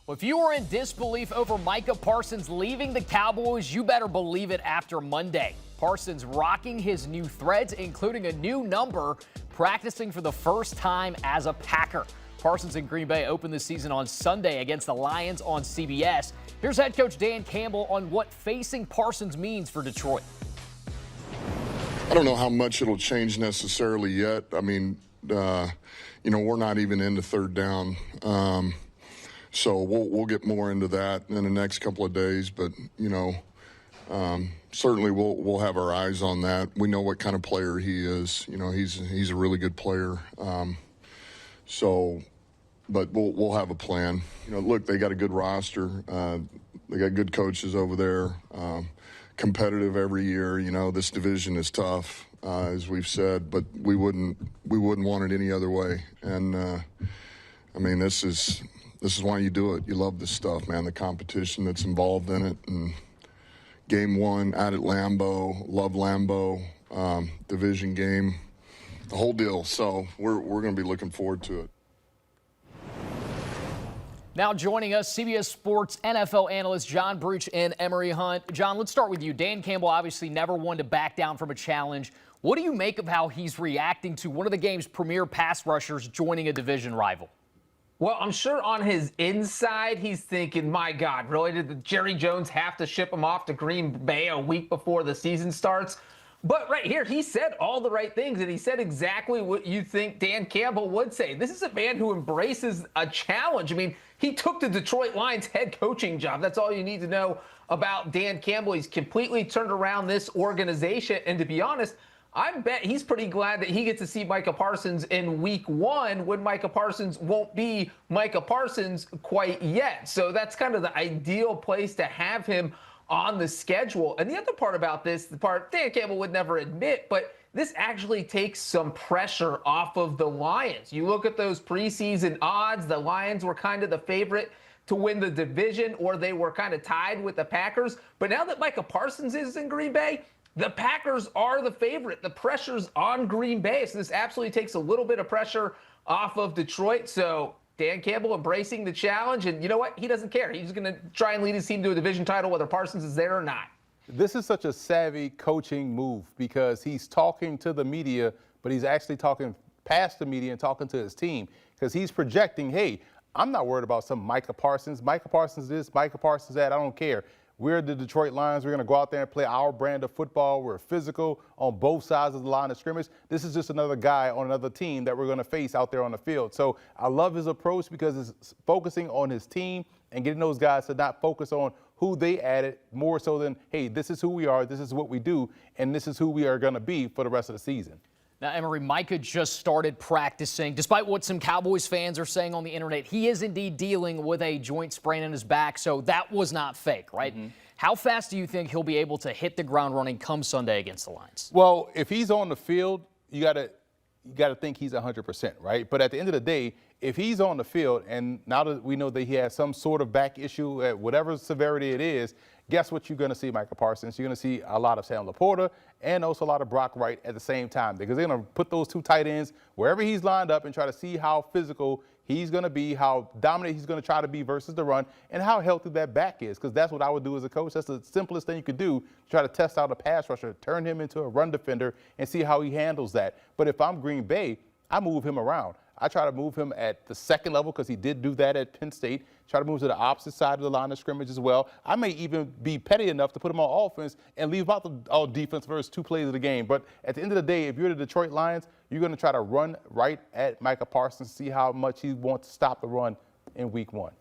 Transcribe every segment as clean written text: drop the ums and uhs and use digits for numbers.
Well, if you were in disbelief over Micah Parsons leaving the Cowboys, you better believe it after Monday. Parsons rocking his new threads, including a new number, practicing for the first time as a Packer. Parsons in Green Bay opened the season on Sunday against the Lions on CBS. Here's head coach Dan Campbell on what facing Parsons means for Detroit. I don't know how much it'll change necessarily yet. I mean, we're not even into third down. So we'll get more into that in the next couple of days. But, certainly we'll have our eyes on that. We know what kind of player he is. He's a really good player. But we'll have a plan. Look, they got a good roster. They got good coaches over there. Competitive every year. This division is tough, as we've said, but we wouldn't want it any other way. And this is why you do it. You love this stuff, man. The competition that's involved in it. And game one out at Lambeau, love Lambeau, division game, the whole deal. So we're going to be looking forward to it. Now joining us, CBS Sports NFL analyst John Breech and Emory Hunt. John, let's start with you. Dan Campbell obviously never one to back down from a challenge. What do you make of how he's reacting to one of the game's premier pass rushers joining a division rival? Well, I'm sure on his inside, he's thinking, my God, really? Did Jerry Jones have to ship him off to Green Bay a week before the season starts? But right here, he said all the right things, and he said exactly what you think Dan Campbell would say. This is a man who embraces a challenge. I mean, he took the Detroit Lions head coaching job. That's all you need to know about Dan Campbell. He's completely turned around this organization, and to be honest, I bet he's pretty glad that he gets to see Micah Parsons in week one when Micah Parsons won't be Micah Parsons quite yet. So that's kind of the ideal place to have him on the schedule. And the other part about this, the part Dan Campbell would never admit, but this actually takes some pressure off of the Lions. You look at those preseason odds, the Lions were kind of the favorite to win the division, or they were kind of tied with the Packers. But now that Micah Parsons is in Green Bay, the Packers are the favorite. The pressure's on Green Bay. So this absolutely takes a little bit of pressure off of Detroit. So Dan Campbell embracing the challenge. And you know what? He doesn't care. He's going to try and lead his team to a division title, whether Parsons is there or not. This is such a savvy coaching move because he's talking to the media, but he's actually talking past the media and talking to his team because he's projecting, hey, I'm not worried about some Micah Parsons. Micah Parsons this, Micah Parsons that. I don't care. We're the Detroit Lions. We're going to go out there and play our brand of football. We're physical on both sides of the line of scrimmage. This is just another guy on another team that we're going to face out there on the field. So I love his approach because it's focusing on his team and getting those guys to not focus on who they added more so than, hey, this is who we are, this is what we do, and this is who we are going to be for the rest of the season. Now, Emory, Micah just started practicing. Despite what some Cowboys fans are saying on the internet, he is indeed dealing with a joint sprain in his back, so that was not fake, right? Mm-hmm. How fast do you think he'll be able to hit the ground running come Sunday against the Lions? Well, if he's on the field, you got to think he's 100%, right? But at the end of the day, if he's on the field, and now that we know that he has some sort of back issue at whatever severity it is, guess what you're going to see, Micah Parsons? You're going to see a lot of Sam Laporta and also a lot of Brock Wright at the same time because they're going to put those two tight ends wherever he's lined up and try to see how physical he's going to be, how dominant he's going to try to be versus the run, and how healthy that back is because that's what I would do as a coach. That's the simplest thing you could do, try to test out a pass rusher, turn him into a run defender, and see how he handles that. But if I'm Green Bay, I move him around. I try to move him at the second level because he did do that at Penn State. Try to move to the opposite side of the line of scrimmage as well. I may even be petty enough to put him on offense and leave out the defense versus 2 plays of the game. But at the end of the day, if you're the Detroit Lions, you're going to try to run right at Micah Parsons, see how much he wants to stop the run in week one.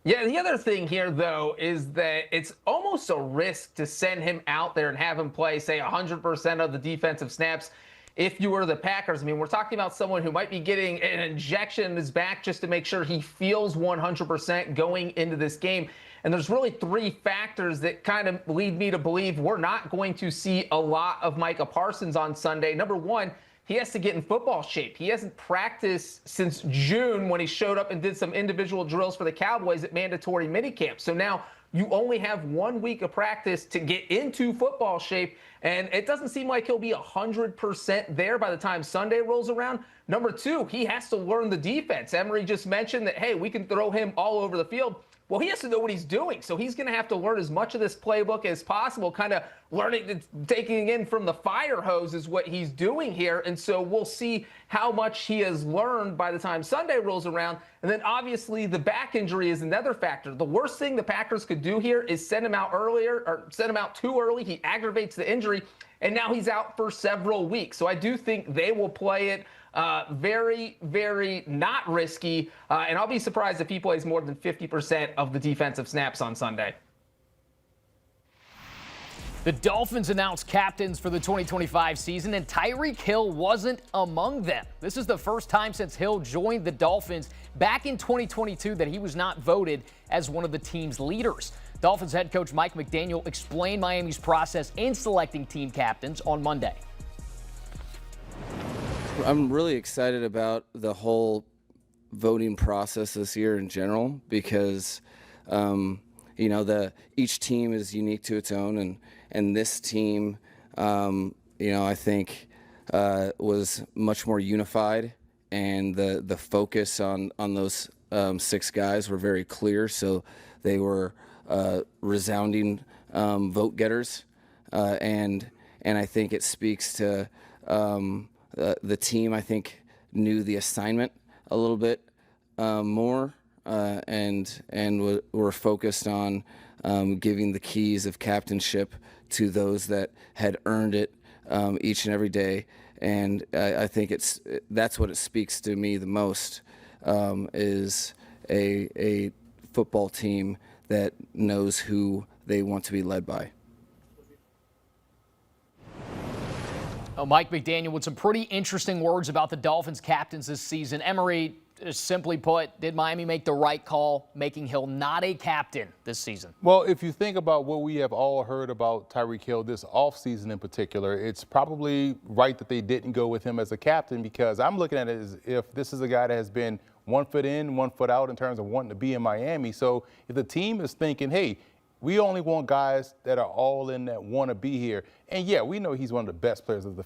Yeah, the other thing here, though, is that it's almost a risk to send him out there and have him play, say, 100% of the defensive snaps. If you were the Packers, I mean, we're talking about someone who might be getting an injection in his back just to make sure he feels 100% going into this game. And there's really 3 factors that kind of lead me to believe we're not going to see a lot of Micah Parsons on Sunday. Number one, he has to get in football shape. He hasn't practiced since June when he showed up and did some individual drills for the Cowboys at mandatory minicamp. So now you only have 1 week of practice to get into football shape, and it doesn't seem like he'll be 100% there by the time Sunday rolls around. Number two, he has to learn the defense. Emory just mentioned that, hey, we can throw him all over the field. Well, he has to know what he's doing, so he's going to have to learn as much of this playbook as possible, kind of learning, taking in from the fire hose is what he's doing here, and so we'll see how much he has learned by the time Sunday rolls around. And then obviously the back injury is another factor. The worst thing the Packers could do here is send him out earlier or send him out too early. He aggravates the injury, and now he's out for several weeks. So I do think they will play it very, very not risky, and I'll be surprised if he plays more than 50% of the defensive snaps on Sunday. The Dolphins announced captains for the 2025 season, and Tyreek Hill wasn't among them. This is the first time since Hill joined the Dolphins back in 2022 that he was not voted as one of the team's leaders. Dolphins head coach Mike McDaniel explained Miami's process in selecting team captains on Monday. I'm really excited about the whole voting process this year in general because, each team is unique to its own, and this team, I think was much more unified, and the focus on those 6 guys were very clear. So they were resounding vote getters, and I think it speaks to. The team, I think, knew the assignment a little bit more and were focused on giving the keys of captainship to those that had earned it each and every day. And I think that's what it speaks to me the most, is a football team that knows who they want to be led by. Mike McDaniel with some pretty interesting words about the Dolphins captains this season. Emory, simply put, did Miami make the right call, making Hill not a captain this season? Well, if you think about what we have all heard about Tyreek Hill this offseason in particular, it's probably right that they didn't go with him as a captain, because I'm looking at it as if this is a guy that has been 1 foot in, 1 foot out in terms of wanting to be in Miami. So if the team is thinking, hey, we only want guys that are all in that want to be here. And yeah, we know he's one of the best players on the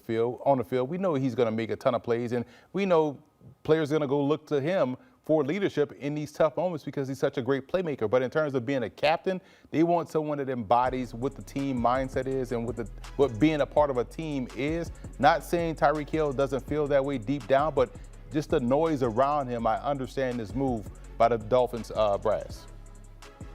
field. We know he's going to make a ton of plays, and we know players are going to go look to him for leadership in these tough moments because he's such a great playmaker. But in terms of being a captain, they want someone that embodies what the team mindset is and what being a part of a team is. Not saying Tyreek Hill doesn't feel that way deep down, but just the noise around him, I understand this move by the Dolphins brass.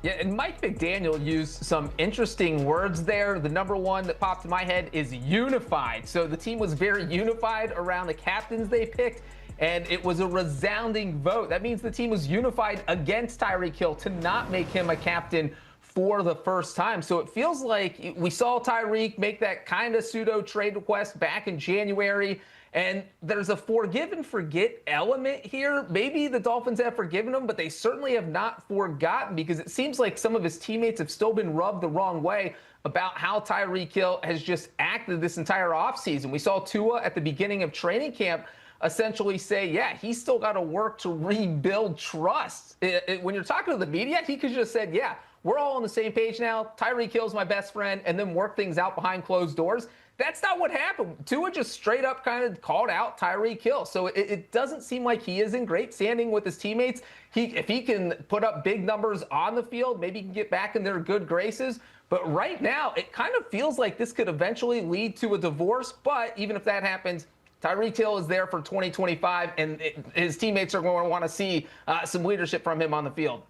Yeah, and Mike McDaniel used some interesting words there. The number one that popped in my head is unified. So the team was very unified around the captains they picked, and it was a resounding vote. That means the team was unified against Tyreek Hill to not make him a captain for the first time. So it feels like we saw Tyreek make that kind of pseudo trade request back in January. And there's a forgive and forget element here. Maybe the Dolphins have forgiven him, but they certainly have not forgotten, because it seems like some of his teammates have still been rubbed the wrong way about how Tyreek Hill has just acted this entire offseason. We saw Tua at the beginning of training camp essentially say, yeah, he's still got to work to rebuild trust. When you're talking to the media, he could just said, yeah, we're all on the same page now. Tyreek Hill's my best friend, and then work things out behind closed doors. That's not what happened. Tua just straight up kind of called out Tyreek Hill. So it doesn't seem like he is in great standing with his teammates. If he can put up big numbers on the field, maybe he can get back in their good graces. But right now, it kind of feels like this could eventually lead to a divorce. But even if that happens, Tyreek Hill is there for 2025, and his teammates are going to want to see some leadership from him on the field.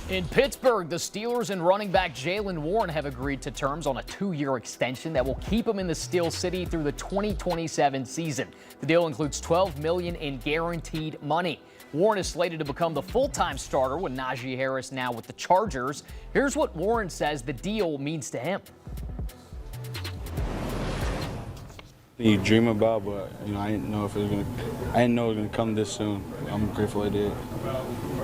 In Pittsburgh, the Steelers and running back Jaylen Warren have agreed to terms on a 2-year extension that will keep him in the Steel City through the 2027 season. The deal includes $12 million in guaranteed money. Warren is slated to become the full-time starter with Najee Harris now with the Chargers. Here's what Warren says the deal means to him. You dream about, but I didn't know it was gonna come this soon. I'm grateful it did.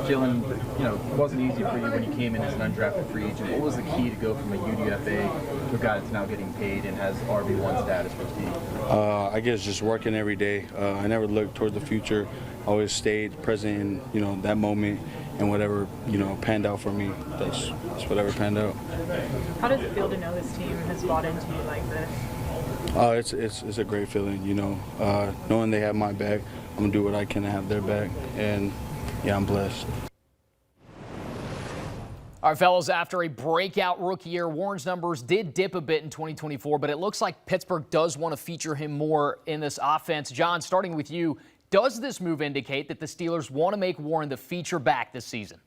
Jalen, it wasn't easy for you when you came in as an undrafted free agent. What was the key to go from a UDFA to a guy that's now getting paid and has RB1 status for the team? I guess just working every day. I never looked toward the future. I always stayed present in that moment, and whatever panned out for me, that's whatever panned out. How does it feel to know this team has bought into you like this? It's a great feeling, knowing they have my back. I'm gonna do what I can to have their back, and yeah, I'm blessed. All right, fellas, after a breakout rookie year, Warren's numbers did dip a bit in 2024, but it looks like Pittsburgh does want to feature him more in this offense. John, starting with you, does this move indicate that the Steelers want to make Warren the feature back this season?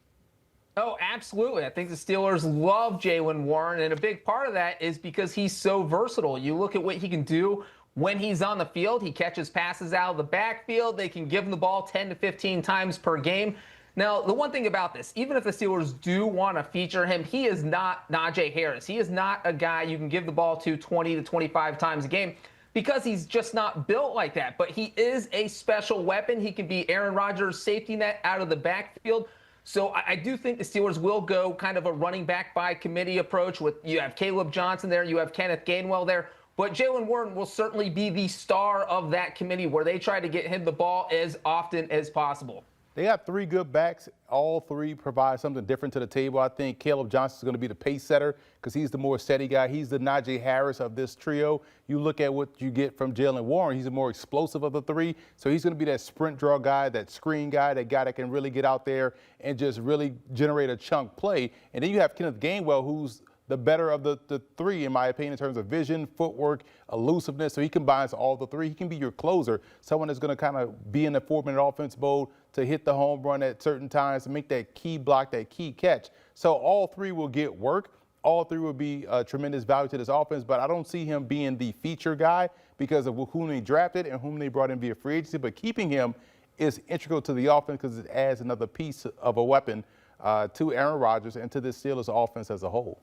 Oh, absolutely. I think the Steelers love Jaylen Warren, and a big part of that is because he's so versatile. You look at what he can do when he's on the field. He catches passes out of the backfield. They can give him the ball 10 to 15 times per game. Now, the one thing about this, even if the Steelers do want to feature him, he is not Najee Harris. He is not a guy you can give the ball to 20 to 25 times a game because he's just not built like that. But he is a special weapon. He can be Aaron Rodgers' safety net out of the backfield. So I do think the Steelers will go kind of a running back by committee approach with you have Caleb Johnson there, you have Kenneth Gainwell there. But Jaylen Warren will certainly be the star of that committee where they try to get him the ball as often as possible. They have three good backs. All three provide something different to the table. I think Caleb Johnson is going to be the pace setter because he's the more steady guy. He's the Najee Harris of this trio. You look at what you get from Jaylen Warren. He's the more explosive of the three. So he's going to be that sprint draw guy, that screen guy, that guy that can really get out there and just really generate a chunk play. And then you have Kenneth Gainwell, who's the better of the three, in my opinion, in terms of vision, footwork, elusiveness. So he combines all the three. He can be your closer, someone that's going to kind of be in the 4-minute offense mode to hit the home run at certain times, to make that key block, that key catch. So all three will get work. All three will be tremendous value to this offense, but I don't see him being the feature guy because of whom they drafted and whom they brought in via free agency. But keeping him is integral to the offense because it adds another piece of a weapon to Aaron Rodgers and to the Steelers offense as a whole.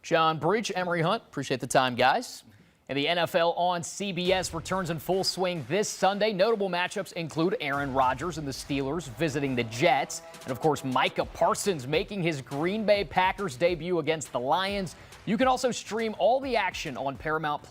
John, Breech, Emory, Hunt, appreciate the time, guys. And the NFL on CBS returns in full swing this Sunday. Notable matchups include Aaron Rodgers and the Steelers visiting the Jets. And, of course, Micah Parsons making his Green Bay Packers debut against the Lions. You can also stream all the action on Paramount+.